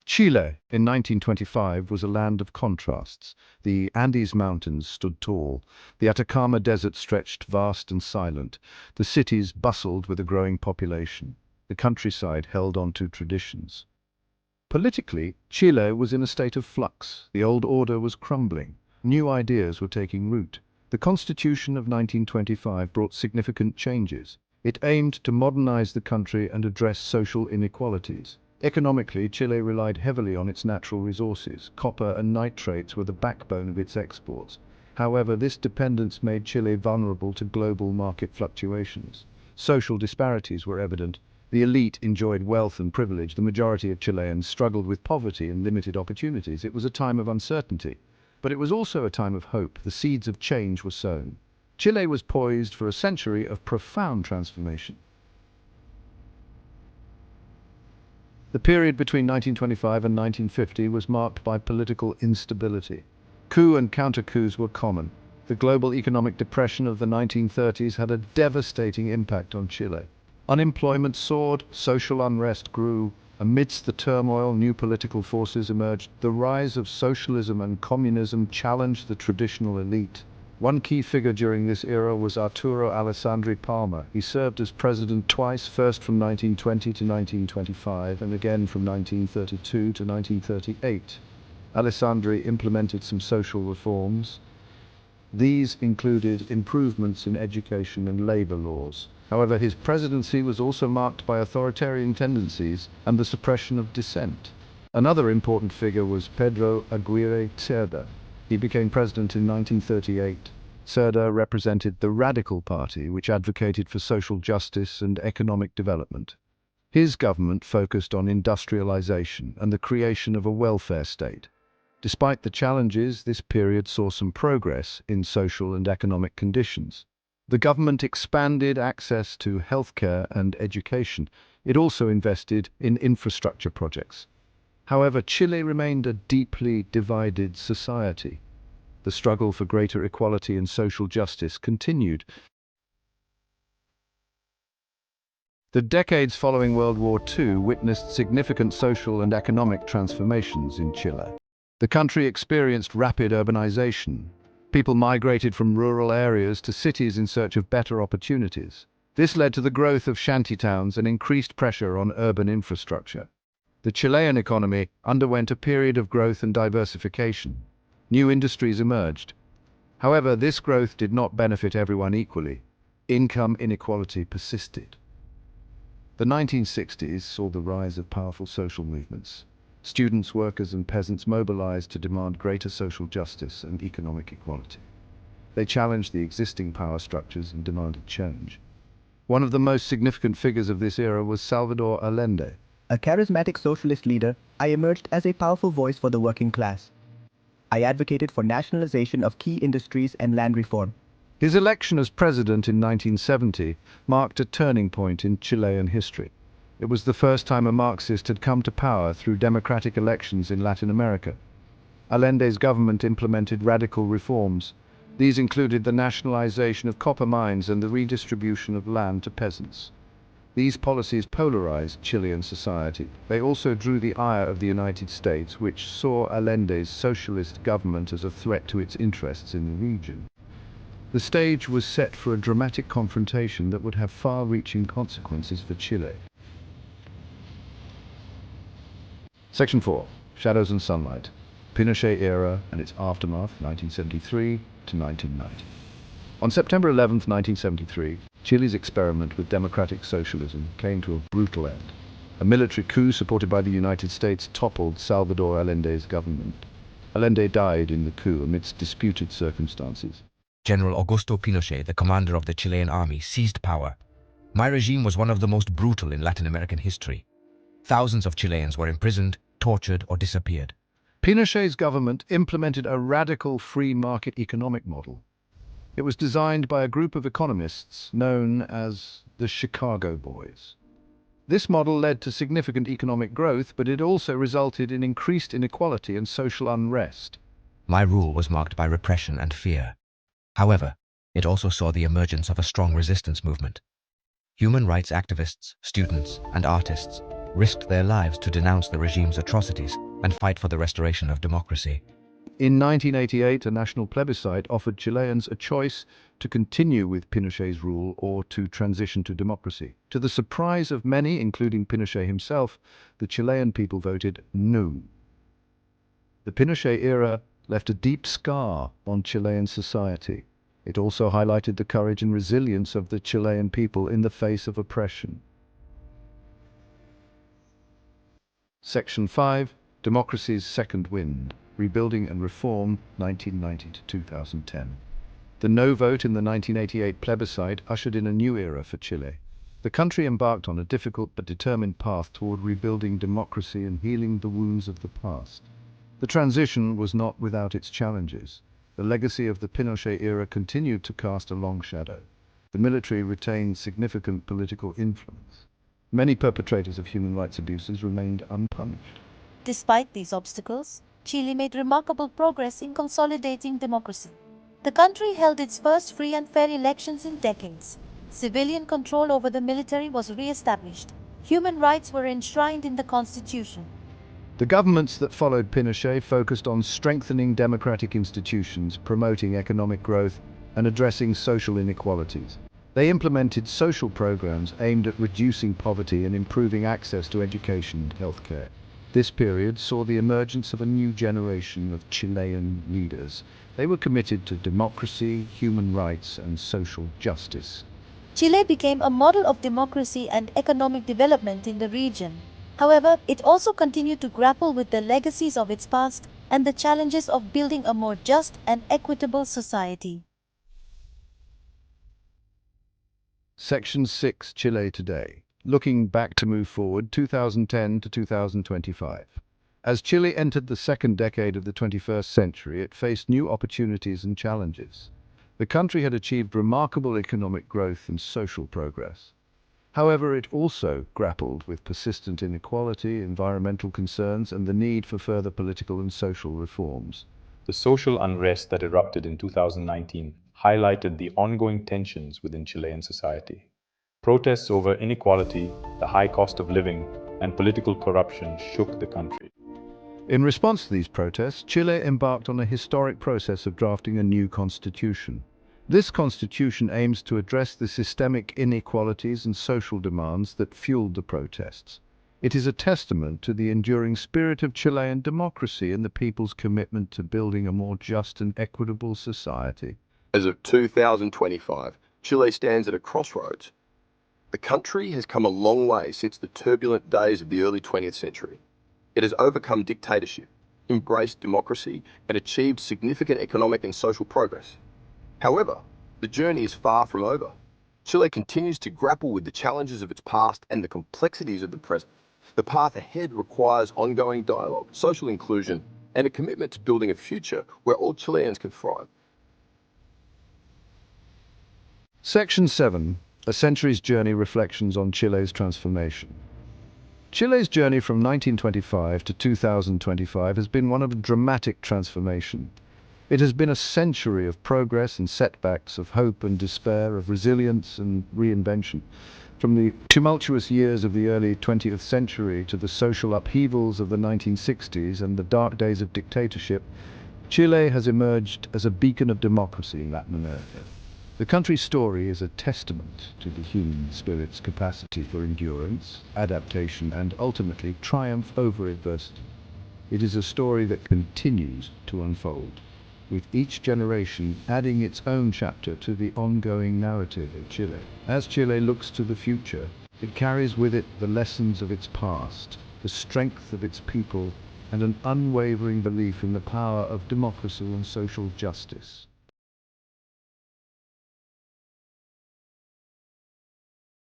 Chile, in 1925, was a land of contrasts. The Andes Mountains stood tall. The Atacama Desert stretched vast and silent. The cities bustled with a growing population. The countryside held on to traditions. Politically, Chile was in a state of flux. The old order was crumbling. New ideas were taking root. The Constitution of 1925 brought significant changes. It aimed to modernize the country and address social inequalities. Economically, Chile relied heavily on its natural resources. Copper and nitrates were the backbone of its exports. However, this dependence made Chile vulnerable to global market fluctuations. Social disparities were evident. The elite enjoyed wealth and privilege. The majority of Chileans struggled with poverty and limited opportunities. It was a time of uncertainty, but it was also a time of hope. The seeds of change were sown. Chile was poised for a century of profound transformation. The period between 1925 and 1950 was marked by political instability. Coup and counter-coups were common. The global economic depression of the 1930s had a devastating impact on Chile. Unemployment soared, social unrest grew. Amidst the turmoil, new political forces emerged. The rise of socialism and communism challenged the traditional elite. One key figure during this era was Arturo Alessandri Palma. He served as president twice, first from 1920 to 1925 and again from 1932 to 1938. Alessandri implemented some social reforms. These included improvements in education and labor laws. However, his presidency was also marked by authoritarian tendencies and the suppression of dissent. Another important figure was Pedro Aguirre Cerda. He became president in 1938. Cerda represented the Radical Party, which advocated for social justice and economic development. His government focused on industrialization and the creation of a welfare state. Despite the challenges, this period saw some progress in social and economic conditions. The government expanded access to healthcare and education. It also invested in infrastructure projects. However, Chile remained a deeply divided society. The struggle for greater equality and social justice continued. The decades following World War II witnessed significant social and economic transformations in Chile. The country experienced rapid urbanization. People migrated from rural areas to cities in search of better opportunities. This led to the growth of shantytowns and increased pressure on urban infrastructure. The Chilean economy underwent a period of growth and diversification. New industries emerged. However, this growth did not benefit everyone equally. Income inequality persisted. The 1960s saw the rise of powerful social movements. Students, workers, and peasants mobilized to demand greater social justice and economic equality. They challenged the existing power structures and demanded change. One of the most significant figures of this era was Salvador Allende. A charismatic socialist leader, I emerged as a powerful voice for the working class. I advocated for nationalization of key industries and land reform. His election as president in 1970 marked a turning point in Chilean history. It was the first time a Marxist had come to power through democratic elections in Latin America. Allende's government implemented radical reforms. These included the nationalization of copper mines and the redistribution of land to peasants. These policies polarized Chilean society. They also drew the ire of the United States, which saw Allende's socialist government as a threat to its interests in the region. The stage was set for a dramatic confrontation that would have far-reaching consequences for Chile. Section 4. Shadows and Sunlight. Pinochet Era and its Aftermath, 1973 to 1990. On September 11, 1973, Chile's experiment with democratic socialism came to a brutal end. A military coup supported by the United States toppled Salvador Allende's government. Allende died in the coup amidst disputed circumstances. General Augusto Pinochet, the commander of the Chilean army, seized power. My regime was one of the most brutal in Latin American history. Thousands of Chileans were imprisoned, tortured, or disappeared. Pinochet's government implemented a radical free market economic model. It was designed by a group of economists known as the Chicago Boys. This model led to significant economic growth, but it also resulted in increased inequality and social unrest. My rule was marked by repression and fear. However, it also saw the emergence of a strong resistance movement. Human rights activists, students, and artists risked their lives to denounce the regime's atrocities and fight for the restoration of democracy. In 1988, a national plebiscite offered Chileans a choice to continue with Pinochet's rule or to transition to democracy. To the surprise of many, including Pinochet himself, the Chilean people voted no. The Pinochet era left a deep scar on Chilean society. It also highlighted the courage and resilience of the Chilean people in the face of oppression. Section 5. Democracy's Second Wind. Rebuilding and Reform, 1990 to 2010. The no vote in the 1988 plebiscite ushered in a new era for Chile. The country embarked on a difficult but determined path toward rebuilding democracy and healing the wounds of the past. The transition was not without its challenges. The legacy of the Pinochet era continued to cast a long shadow. The military retained significant political influence. Many perpetrators of human rights abuses remained unpunished. Despite these obstacles, Chile made remarkable progress in consolidating democracy. The country held its first free and fair elections in decades. Civilian control over the military was re-established. Human rights were enshrined in the constitution. The governments that followed Pinochet focused on strengthening democratic institutions, promoting economic growth, and addressing social inequalities. They implemented social programs aimed at reducing poverty and improving access to education and healthcare. This period saw the emergence of a new generation of Chilean leaders. They were committed to democracy, human rights, and social justice. Chile became a model of democracy and economic development in the region. However, it also continued to grapple with the legacies of its past and the challenges of building a more just and equitable society. Section 6, Chile Today. Looking back to move forward, 2010 to 2025. As Chile entered the second decade of the 21st century, it faced new opportunities and challenges. The country had achieved remarkable economic growth and social progress. However, it also grappled with persistent inequality, environmental concerns, and the need for further political and social reforms. The social unrest that erupted in 2019 highlighted the ongoing tensions within Chilean society. Protests over inequality, the high cost of living, and political corruption shook the country. In response to these protests, Chile embarked on a historic process of drafting a new constitution. This constitution aims to address the systemic inequalities and social demands that fueled the protests. It is a testament to the enduring spirit of Chilean democracy and the people's commitment to building a more just and equitable society. As of 2025, Chile stands at a crossroads. The country has come a long way since the turbulent days of the early 20th century. It has overcome dictatorship, embraced democracy, and achieved significant economic and social progress. However, the journey is far from over. Chile continues to grapple with the challenges of its past and the complexities of the present. The path ahead requires ongoing dialogue, social inclusion, and a commitment to building a future where all Chileans can thrive. Section 7. A Century's Journey Reflections on Chile's Transformation. Chile's journey from 1925 to 2025 has been one of dramatic transformation. It has been a century of progress and setbacks, of hope and despair, of resilience and reinvention. From the tumultuous years of the early 20th century to the social upheavals of the 1960s and the dark days of dictatorship, Chile has emerged as a beacon of democracy in Latin America. The country's story is a testament to the human spirit's capacity for endurance, adaptation, and ultimately triumph over adversity. It is a story that continues to unfold, with each generation adding its own chapter to the ongoing narrative of Chile. As Chile looks to the future, it carries with it the lessons of its past, the strength of its people, and an unwavering belief in the power of democracy and social justice.